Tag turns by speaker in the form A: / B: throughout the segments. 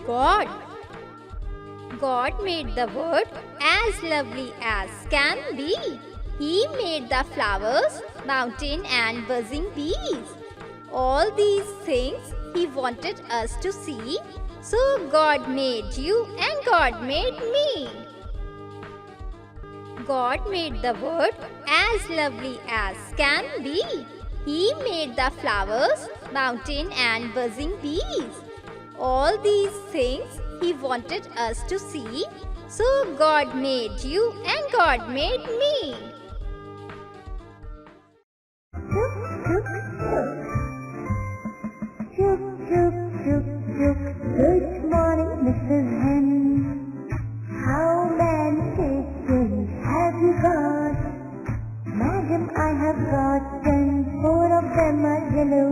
A: God. God made the world as lovely as can be. He made the flowers, mountain and buzzing bees. All these things He wanted us to see. So God made you and God made me. God made the world as lovely as can be. He made the flowers, mountain and buzzing bees. All these things He wanted us to see. So God made you and God made me.
B: Chuk, chuk, chuk, chuk. Good morning, Mrs. Hen. How many chickens have you got? Madam, I have gotten 4 of them are yellow,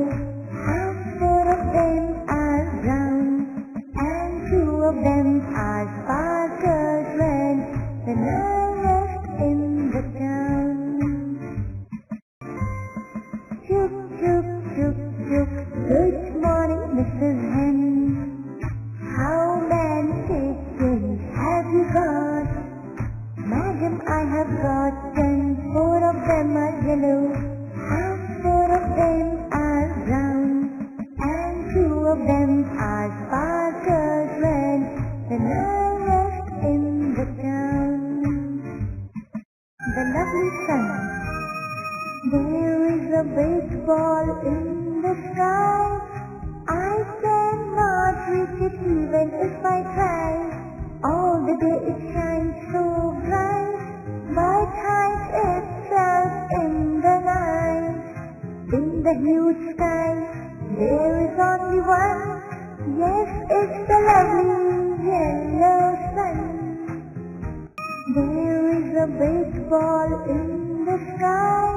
B: and 4 of them are brown, and 2 of them are sparkles red. Then I left in the town. Chuk, chuk, chuk, chuk. Good morning, Mrs. Hen. How many chickens have you got? Madam, I have gotten 4 of them are yellow, and 4 of them are brown, and 2 of them are sparkles red. Then I left in the town. The lovely sun. There is a big ball in the sky. I cannot reach it even if I try. All the day it shines so bright, but hides itself in the night. In the huge sky, there is only one. Yes, it's the lovely yellow sun. There is a big ball in the sky.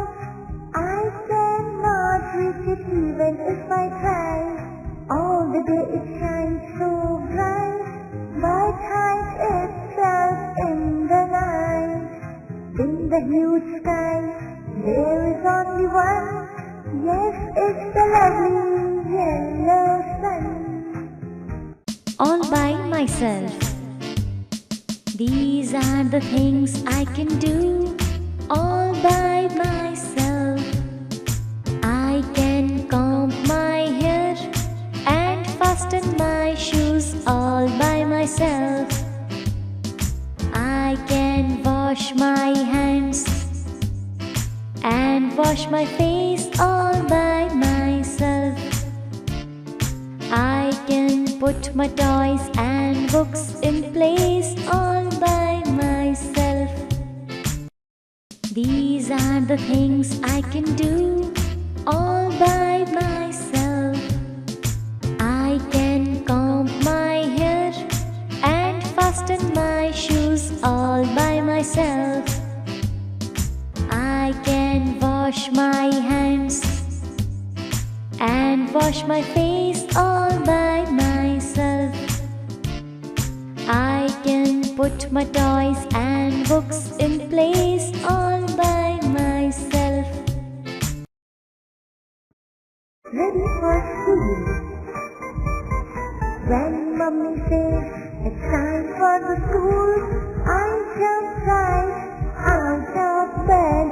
B: I cannot reach it even if I try. All the day it shines so bright, but hides itself in the night. In the huge sky, there is only one. Yes, it's the lovely yellow sun.
C: All by myself. These are the things I can do all by myself. I can comb my hair and fasten my shoes all by myself. I can wash my hands and wash my face all by myself. I can put my toys and books in place all by myself. These are the things I can do all by myself. I can comb my hair and fasten my shoes all by myself. I can wash my hands and wash my face all by myself. I can put my toys and books in place all by myself.
B: Ready for school. When Mummy says it's time for the school, I jump right out of bed.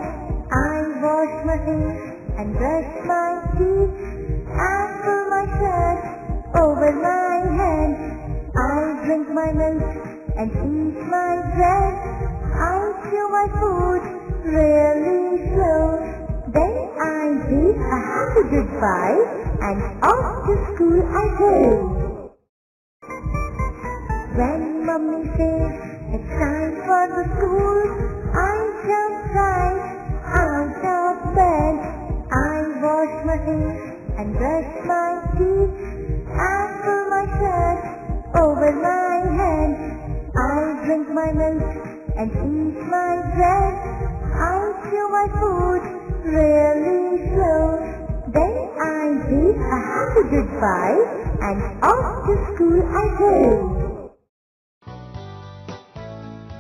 B: I wash my face and brush my teeth, and pull my shirt over my head. I drink my milk and eat my bread. I chew my food really slow. Then I bid a happy goodbye, and off to school I go. When Mummy says it's time for the school, I jump right out of bed. I wash my face and brush my teeth, and pull my shirt over my head. I drink my milk and eat my bread. I chew my food really slow. Then I bid a happy goodbye, and off to school I go.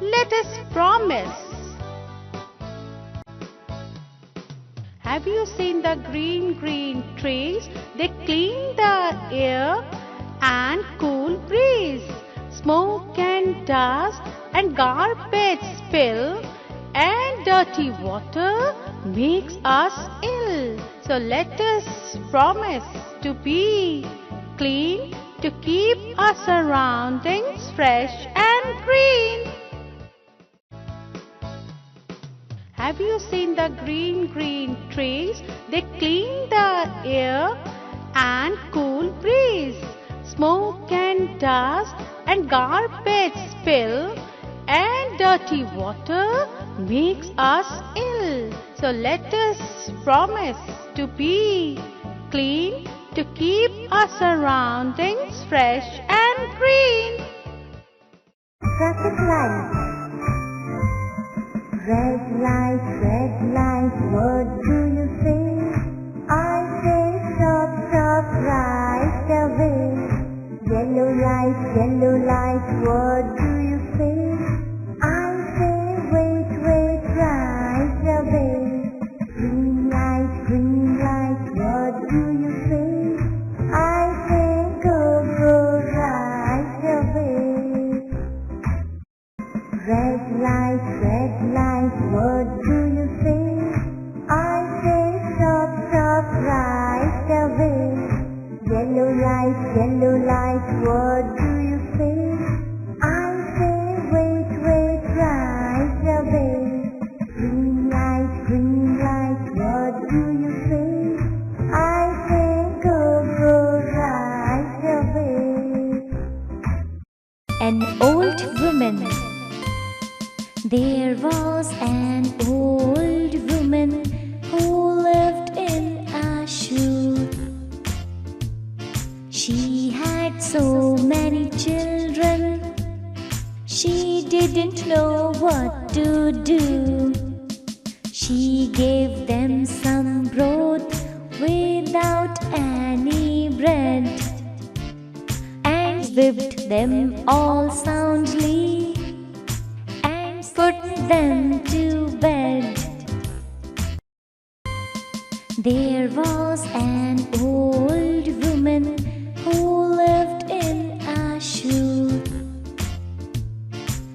D: Let us promise. Have you seen the green trees? They clean the air and cool breeze. Smoke and dust and garbage spill and dirty water makes us ill. So let us promise to be clean, to keep our surroundings fresh and green. Have you seen the green trees? They clean the air and cool breeze. Smoke and dust and garbage spill and dirty water makes us ill. So let us promise to be clean, to keep our surroundings fresh and green.
B: Traffic light. Red light, what do you say? I say stop, stop right away. Yellow light, what do you say? I say wait, right away. Green light, what do you say? I say go right away. Red light, what do you say? I say stop, stop right away. Yellow light, what do you say? I say wait, right away. Green light, what do you say? I say go right away.
C: An old woman. There was an old woman who lived in a shoe. She had so many children, she didn't know what to do. She gave them some broth without any bread and whipped them all soundly and put them to bed. There was an old woman who lived in a shoe.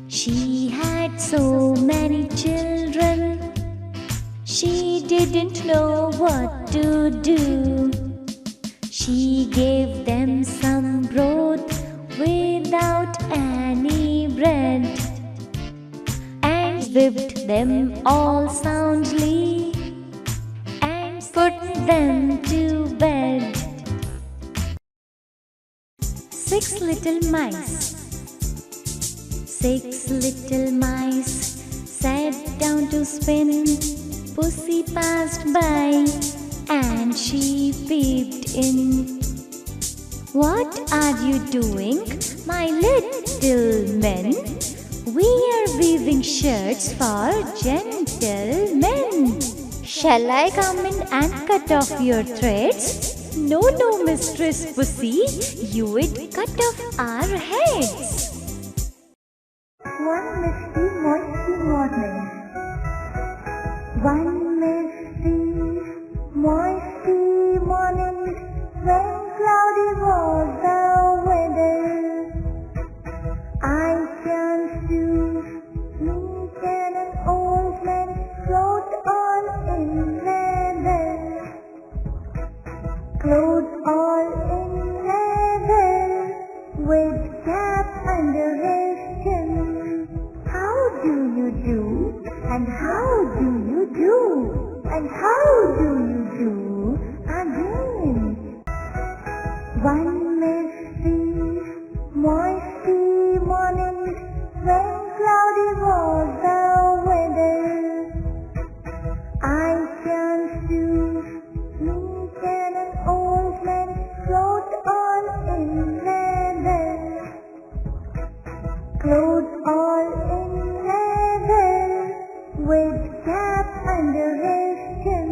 C: She had so many children, she didn't know what to do. She gave them some broth without any bread and whipped them all soundly and put them to bed. 6 little mice. 6 little mice sat down to spin. Pussy passed by and she peeped in. What are you doing, my little men? We are weaving shirts for gentlemen. Shall I come in and cut off your threads? No, no, Mistress Pussy, you would cut off our heads.
B: One misty, moisty morning. One misty, moisty morning, when cloudy was the weather, I chanced to meet an old man clothed all in leather, clothed all in leather, with cap under his chin. How do you do? And how do you do? And how do you do again? One misty, moisty morning, when cloudy was the weather, I chanced to meet an old man clothed all in leather, clothed all in leather, with cap under his chin.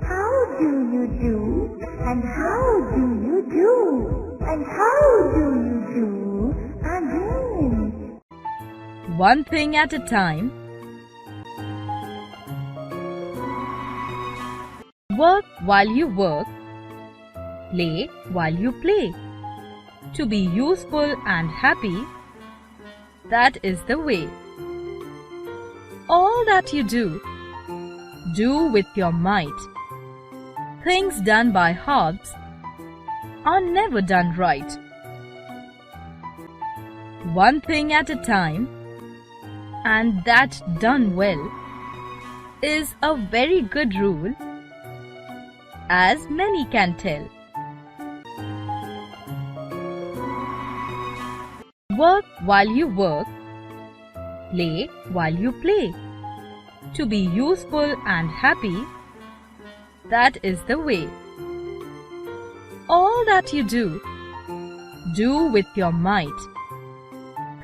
B: How do you do? And how do you do? And how do you do again?
E: One thing at a time. Work while you work. Play while you play. To be useful and happy, that is the way. All that you do with your might. Things done by halves are never done right. One thing at a time, and that done well, is a very good rule, as many can tell. Work while you work, play while you play. To be useful and happy, that is the way. All that you do with your might.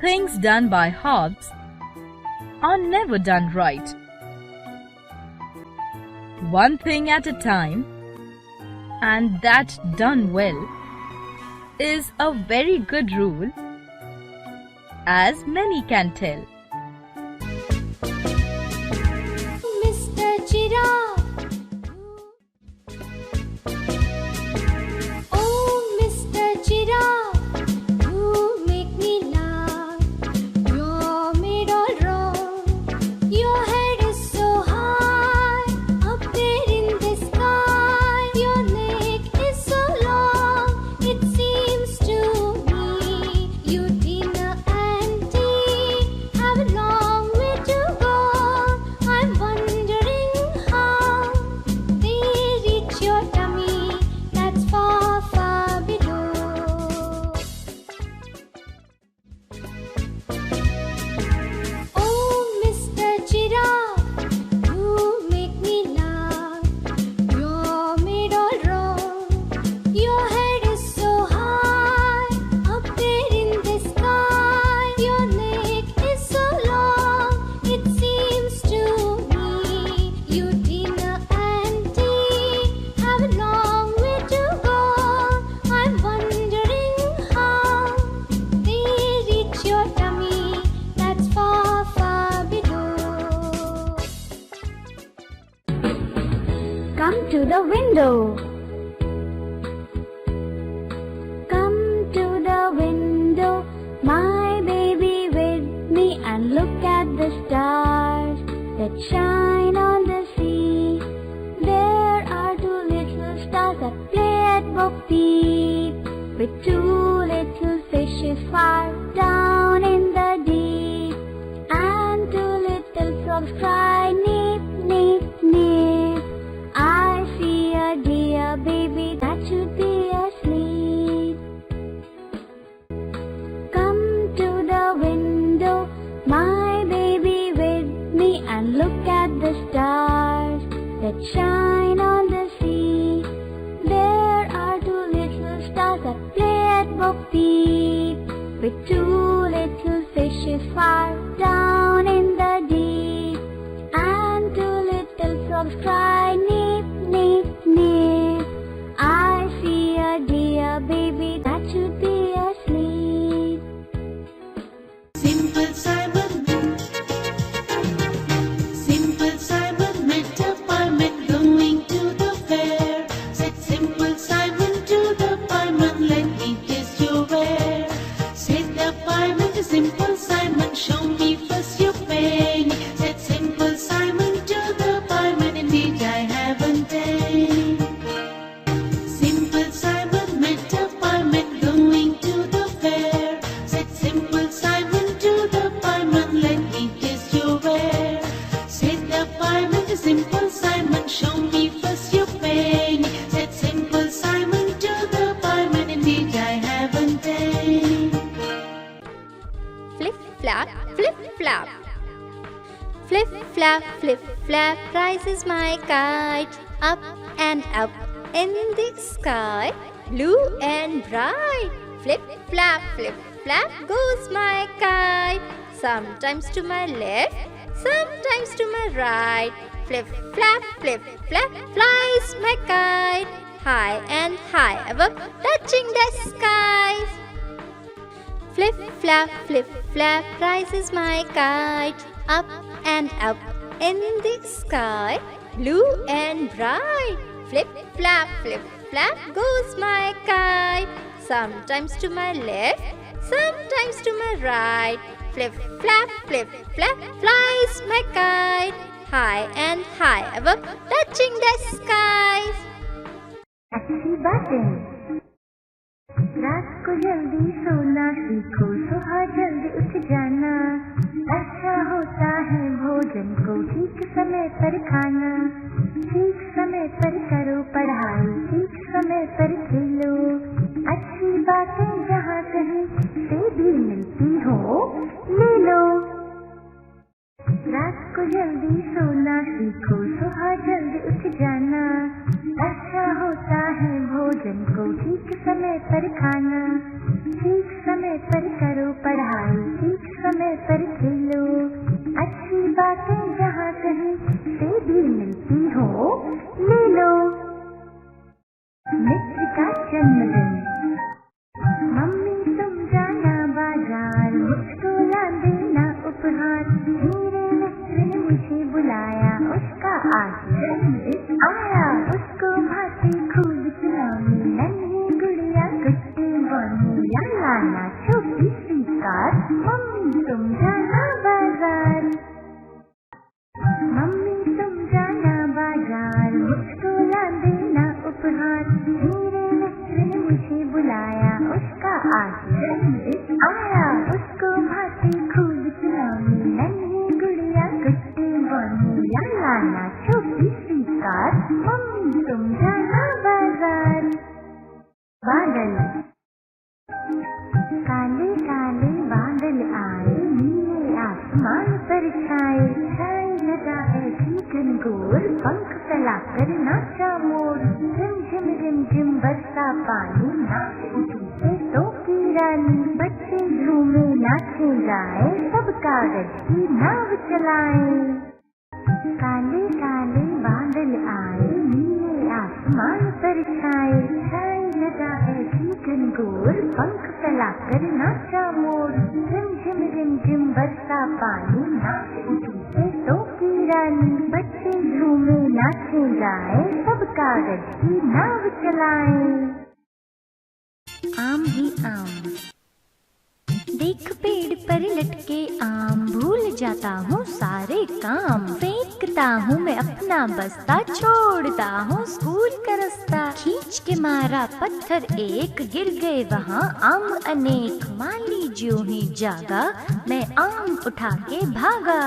E: Things done by halves are never done right. One thing at a time, and that done well, is a very good rule, as many can tell.
C: Mr. Giraffe. Oh, Mr. Giraffe, you make me laugh. You're made all wrong. Your head is so high, up there in the sky. Your neck is so long, it seems to me. You dinner and tea have a long way to go. I'm wondering how they reach your tummy that's far, far below. Oh, Mr. Giraffe, you make me laugh. You're made all wrong. Your head is so high, up there in the sky. Your neck is so long, it seems to me. You dinner and tea have a long way to go. I'm wondering how they reach your tummy that's far, far below. Come to the window. Come to the window, my baby, with me, and look at the stars that shine on the sea. There are two little stars that play at Bo Peep, with two little fishes far down in the deep, and two little frogs cry, nip, nip, nip. I see a dear baby that should be asleep. Come to the window, my baby, with me, and look at the stars that shine on the sea. There are two little stars that play at Bo Peep, with two little fishes far down in the deep, and two little frogs cry, nip, nip, nip. I see a dear baby that should be asleep.
F: Simple Simon met a fireman going to the fair. Said Simple Simon to the fireman, let me taste your ware. Said the fireman to Simple Simon, show me first your penny. Said Simple Simon to the fireman, indeed I haven't any. Simple Simon met a fireman going to the fair. Said Simple Simon to the fireman, let me taste your ware. Said the fireman to Simple Simon, show me first your penny. Said Simple Simon to the fireman, indeed I haven't any.
A: Flip, flap, flip, flap. Flip, flap, flip, flap, rises my kite. Up and up in the sky, blue and bright. Flip, flap, goes my kite. Sometimes to my left, sometimes to my right. Flip, flap, flies my kite. High and high above, touching the skies. Flip, flap, rises my kite. Up and up in the sky, blue and bright. Flip, flap goes my kite. Sometimes to my left, sometimes to my right. Flip, flap, flies my kite. High and high above, touching the skies.
B: अच्छी बातें। रात को जल्दी सोना सीखो, सुबह जल्दी उठ जाना। अच्छा होता है भोजन को ठीक समय पर खाना। ठीक समय पर करो पढ़ाई, ठीक समय पर खेलो। अच्छी बातें जहाँ कहीं से भी मिलती हो, ले लो। रात को जल्दी सोना सीखो, सुबह जल्दी उठ जाना। अच्छा होता है भोजन को ठीक समय पर खाना। ठीक समय पर करो पढ़ाई, ठीक समय पर खेलो। अच्छी बातें जहाँ कहीं से भी मिलती हो, ले लो। मित्र का जन्मदिन। मम्मी तुम जाना बाजार, मुझको ला देना उपहार। मेरे मित्र ने मुझे बुलाया, उसका आज जन्मदिन आया। उसको भाती खूब खिलौने, नन्ही गुड़िया गुड्डे बनिया लाना छोटी सी कार। मम्मी तुम जाना बाजार। मम्मी तुम जाना बाजार, मुझको ला देना उपहार। मेरे मित्र ने मुझे बुलाया, उसका आज जन्मदिन आया। उसको भाती खूब खिलौने, नन्ही गुड़िया गुड्डे बनिया लाना छोटी सी कार। मम्मी तुम जाना बाजार। बादल। काले काले बादल आए, नीले आसमान पर छाए। छाए लगा ऐसी घनघोर, पंख फैलाकर नाचा मोर। रिम झिम बरसा पानी, नाच उठी खेतों की रानी। बच्चे झूमे नाचे गाए, सब कागज की नाव चलाए। काले काले बादल आए, नीले आसमान पर छाए। छाए लगा ऐसी घनघोर, पंख फैलाकर नाचा मोर। रिम झिम बरसा पानी, नाच उठी खेतों की रानी। बच्चे झूमे नाचे गाए, सब कागज की नाव चलाए।
C: आम ही आम। देख पेड़ पर लटके आम, भूल जाता हूँ सारे काम। फेंकता हूँ मैं अपना बस्ता, छोड़ता हूँ स्कूल का रास्ता। खींच के मारा पत्थर एक, गिर गए वहाँ आम अनेक। माली ज्यों ही जागा, मैं आम उठा के भागा।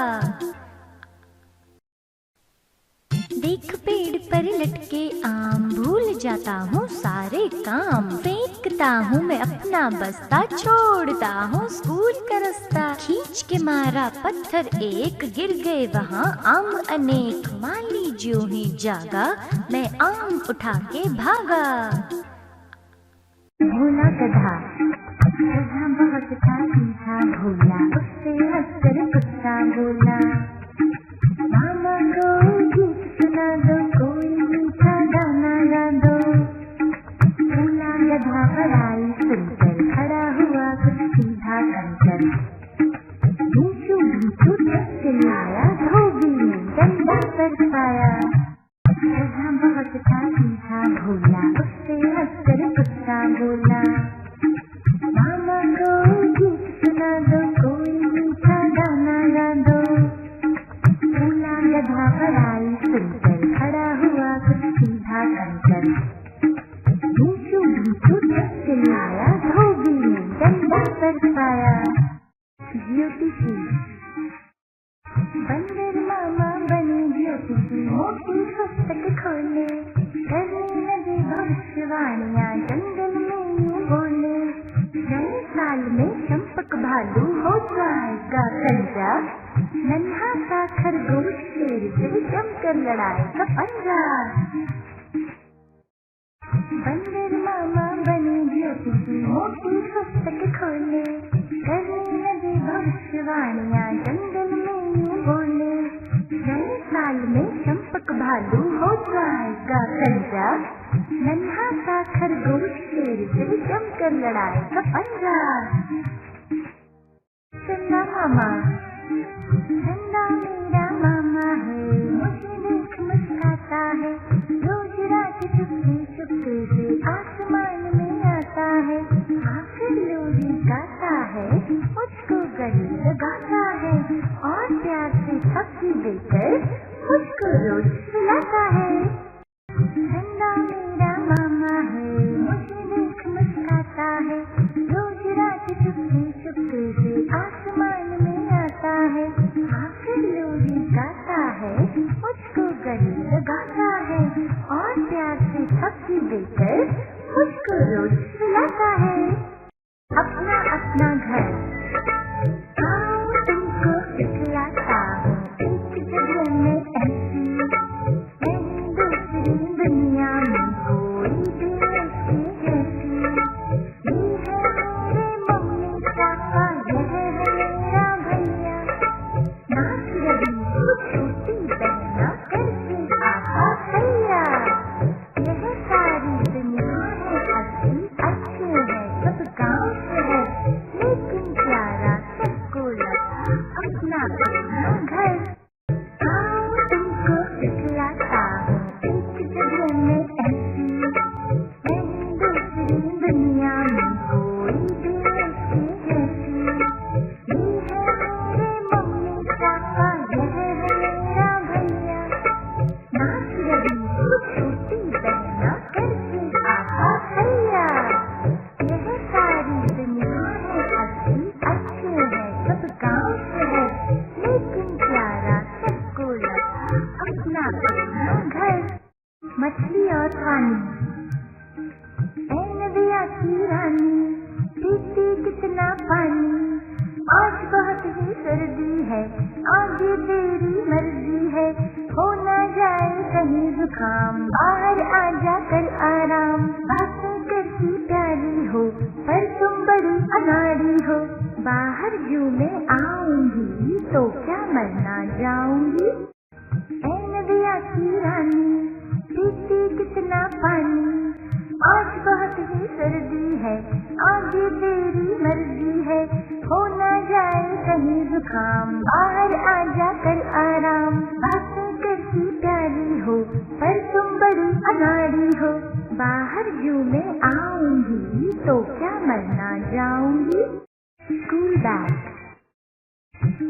C: देख पेड़ पर लटके आम, भूल जाता हूँ सारे काम। फेंकता हूँ मैं अपना बस्ता, छोड़ता हूँ स्कूल का रास्ता। खींच के मारा पत्थर एक, गिर गए वहाँ आम अनेक। माली ज्यों ही जागा, मैं आम उठा के भागा।
B: भोला गधा। गधा बहुत था सीधा भोला, उससे हंसकर कुत्ता बोला। मामा को गीत सुना दो, कोई मीठा गाना गा दो। भोला गधा पढ़ाई सुनकर खड़ा हुआ कुछ सीधा करकर। भीचू भीचू चिल्लाया, धोबी ने डंडा बरसाया। गधा बहुत था सीधा भोला, उससे हंसकर कुत्ता बोला। मामा को गीत सुना दो, कोई मीठा गाना गा दो। भोला गधा पढ़ाई सुनकर खड़ा हुआ कुछ सीधा करकर। भीचू भीचू चिल्लाया, धोबी ने डंडा बरसाया। ज्योतिषी। बंदर मामा बने ज्योतिषी, मोटी पुस्तक खोले। करने लगे भविष्यवाणियाँ, जंगल में यूं बोले। नए साल में चंपक भालू हो जाएगा गंजा। नन्हा सा खरगोश शेर से जमकर लड़ाएगा पंजा। बंदर मामा बने ज्योतिषी, मोटी पुस्तक खोले। करने लगे भविष्यवाणियाँ, जंगल में यूं बोले। नए साल में चंपक भालू हो जाएगा गंजा। नन्हा सा खरगोश शेर से जमकर लड़ाएगा पंजा। चंदा मामा। चंदा मेरा मामा है, मुझे देख मुस्कुराता मछली देकर मुझको रोज खिलाता है। ठंडा मेरा मामा है, मुझे देख मुस्काता है, रोज रात चुपके चुपके से आसमान में आता है, आकर लोरी गाता है, मुझको गले लगाता है और प्यार से सब्जी देकर मुझको रोज खिलाता है। अपना अपना घर आओ तुमको दिखलाता हूँ, एक जगह में ऐसी नहीं दूसरी दुनिया में कोई भी ऐसी जैसी। ये है मेरे मम्मी पापा, यह है मेरा भैया, नाच रही हूँ छोटी बहना करके पापा भैया। यह सारी दुनिया है हंसी, अच्छे है सब गाँव शहर, लेकिन प्यारा सबको लगा अपना अपना घर। आओ तुमको दिखलाता हूँ, एक जगह में ऐसी नहीं दूसरी दुनिया में कोई भी ऐसी जैसी। ये है मेरे मम्मी पापा, यह है मेरा भैया, नाच रही हूँ छोटी बहना करके पापा भैया। यह सारी दुनिया है हंसी, अच्छे है सब गाँव शहर, लेकिन प्यारा सबको लगा अपना अपना घर। मछली और पानी। ऐ नदिया की रानी, पीती कितना पानी, आज बहुत ही सर्दी है, आगे तेरी मर्जी है, हो न जाए कहीं जुकाम, बाहर आ जा कर आराम। बातें करती प्यारी हो पर तुम बड़ी अनाड़ी हो, बाहर जू में आऊंगी तो क्या मरना जाऊंगी। ऐ नदिया की रानी, पीती कितना पानी, आज बहुत ही सर्दी है, आगे तेरी मर्जी है, हो न जाए कहीं जुकाम, बाहर आ जा कर आराम। बातें करती प्यारी हो पर तुम बड़ी अनाड़ी हो, बाहर जू में आऊंगी तो क्या मरना जाऊंगी। School bag.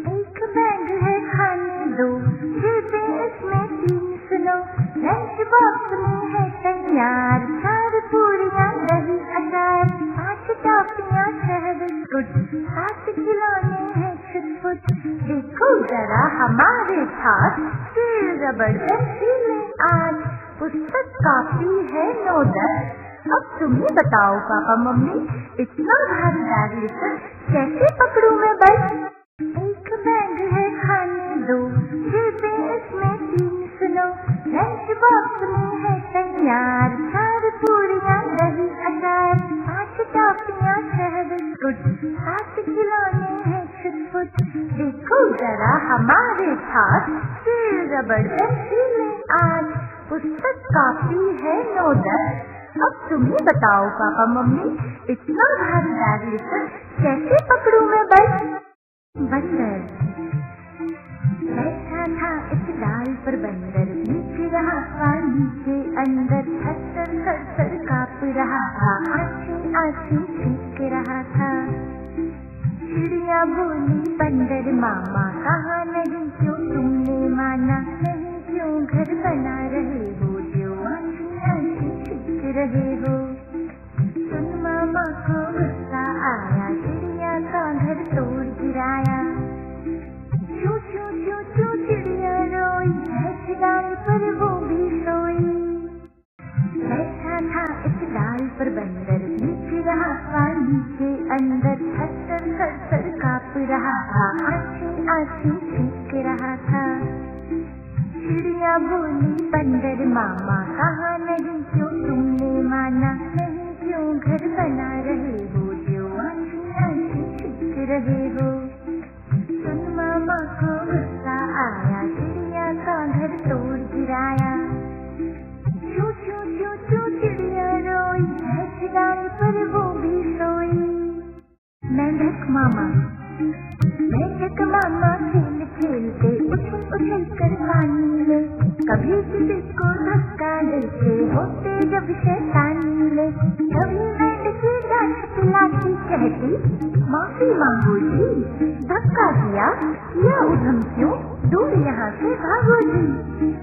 B: एक बैग है खाने दो, जेबें इसमें 3 सुनो, लंच बॉक्स में है तैयार 4 पूरियां दही अचार, 5 टॉफियां 6 बिस्कुट, 7 खिलौने हैं छुटपुट। देखो जरा हमारे साथ, स्केल रबड़ पेंसिलें आज, पुस्तक काफी है 9-10। अब तुम्हें बताओ पापा मम्मी, इतना भारी बैग लेकर कैसे पकड़ूं मैं बस। एक बैग है खाने दो, जेबें इसमें 3 सुनो, लंच बॉक्स में है तैयार 4 पूरियां दही अचार, 5 टॉफियां 6 बिस्कुट, 7 खिलौने हैं छुटपुट। देखो जरा हमारे साथ, स्केल रबड़ पेंसिलें आज, पुस्तक काफी है 9-10। अब तुम्हें बताओ पापा मम्मी, इतना भारी बैग लेकर कैसे पकड़ूं मैं बस। बंदर। बैठा था एक डाल पर बंदर, दिख रहा पानी के अंदर, थर थर थर काँप रहा था, आँखें आँखें चीख रहा था। चिड़िया बोली बंदर मामा, कहा नहीं क्यों तुमने माना, नहीं क्यों घर बना रहे हो, जो आँखें आँखें चीख रहे हो। सुन मामा को गुस्सा आया, चिड़िया का घर तोड़ गिराया। चू चू चू चू चिड़िया रोई, बैठ डाल पर वो भी सोई। बैठा था इस डाल पर बंदर, दिख रहा पानी के अंदर, थर थर थर काँप रहा था, आँखें आँखें चीख रहा था। चिड़िया बोली बंदर मामा, कहा नहीं क्यों तुमने माना, नहीं क्यों घर बना रहे हो, जो आँखें आँखें चीख रहे हो। सुन मामा को गुस्सा आया, चिड़िया का घर तोड़ गिराया। चू चू चू चू चिड़िया रोई, बैठ डाल पर वो भी सोई। मेंढक मामा। मेंढक मामा खेल खेलते उछल उछल कर पानी में, कभी किसी को धक्का देते होते जब शैतानी में। कभी मेंढकी डांट पिलाती कहती, माफी मांगो जी, धक्का दिया उधम क्यों, दूर यहाँ से भागो जी।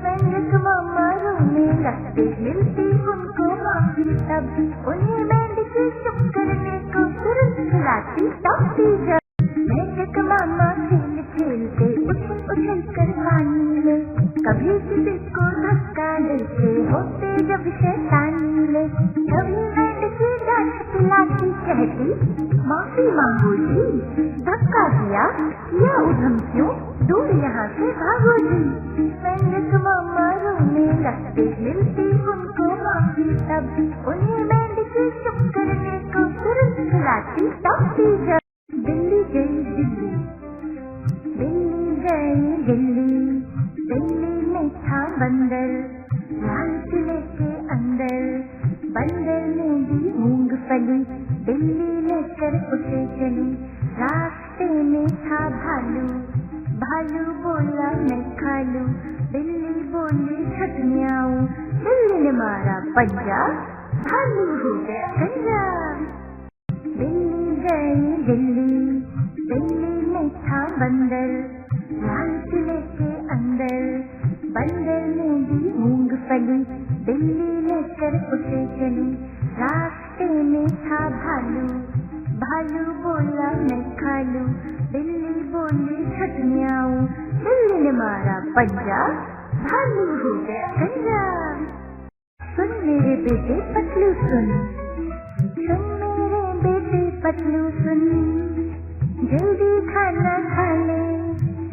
B: मेंढक मामा रोने लगते, मिलती उनको माफी तब, उन्हें मेंढकी चुप करने को तुरंत खिलाती टॉफी जब। मेंढक मामा खेल खेलते उछल उछल कर पानी में, कभी किसी को धक्का देते होते जब शैतानी में। कभी मेंढकी डांट पिलाती कहती माफी मांगो जी, धक्का दिया उधम क्यों, दूर यहाँ से भागो जी। मेंढक मामा रोने लगते, मिलती उनको माफी तब, उन्हें मेंढकी चुप करने को तुरंत खिलाती टॉफी जब। दिल्ली गई दिल्ली, दिल्ली गई दिल्ली, दिल्ली में था बंदर, लाल किले के अंदर, बंदर ने दी मूंगफली, दिल्ली लेकर उसे चली। रास्ते में था भालू, भालू बोला मैं खा लूं, दिल्ली बोली छट म्याऊं, दिल्ली ने मारा पंजा, भालू हो गया गंजा। दिल्ली गई दिल्ली, दिल्ली में था बंदर, लाल किले के अंदर, बंदर ने दी मूंगफली, दिल्ली लेकर उसे चली। रास्ते में था भालू, भालू बोला मैं खा लूं, दिल्ली बोली छट म्याऊं, दिल्ली ने मारा पंजा, भालू हो गया गंजा। सुन मेरे बेटे पतलू सुन, सुन मेरे बेटे पतलू सुन, जल्दी खाना खा ले,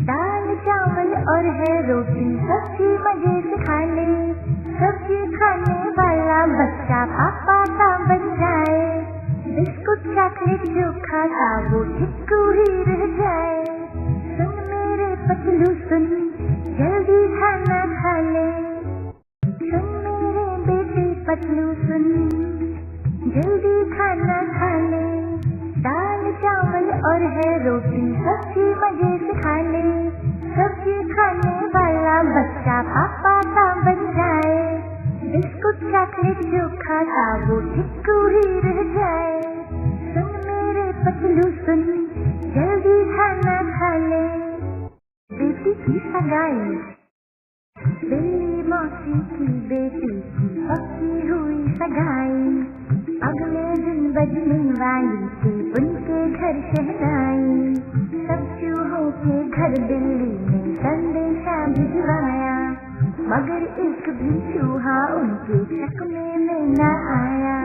B: दाल चावल और है रोटी, सब्जी मजे से खा ले। सब्जी खाने वाला बच्चा पापा का बन जाए, बिस्कुट चॉकलेट जो खाता वो चिक्कू ही रह जाए। सुन मेरे पतलू सुन, जल्दी खाना खा ले, सुन मेरे बेटे पतलू सुन, जल्दी खाना खा ले, दाल चावल और है रोटी, सब्जी मजे से खा ले। सब्जी खाने वाला बच्चा पापा का बन जाए, बिस्कुट चॉकलेट जो खाता वो चिक्कू ही रह जाए। सुन मेरे पतलू सुन, जल्दी खाना खा ले। बेटी की सगाई, दिल्ली मौसी की बेटी की पक्की हुई सगाई, अगले दिन बजने वाली थी उनके घर शहनाई। सब चूहों के घर दिल्ली में संदेशा भिजवाया, मगर एक भी चूहा उनके शक में न आया।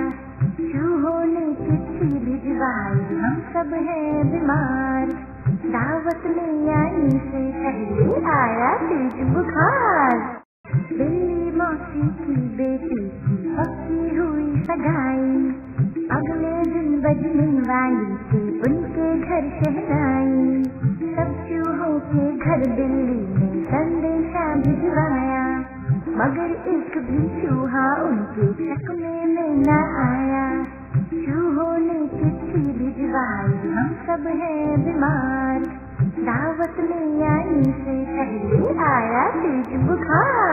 B: चूहों ने चिट्ठी भिजवाई, हम सब हैं बीमार, दावत में आने से पहले आया तेज बुखार। दिल्ली मौसी की बेटी की पक्की हुई सगाई, अगले दिन बजने वाली थी उनके घर शहनाई। सब चूहों के घर दिल्ली में संदेशा भिजवाया, मगर एक भी चूहा उनके शक में न आया। चूहों ने चिट्ठी भिजवाई, हम सब हैं बीमार, दावत में आने से पहले आया तेज बुखार।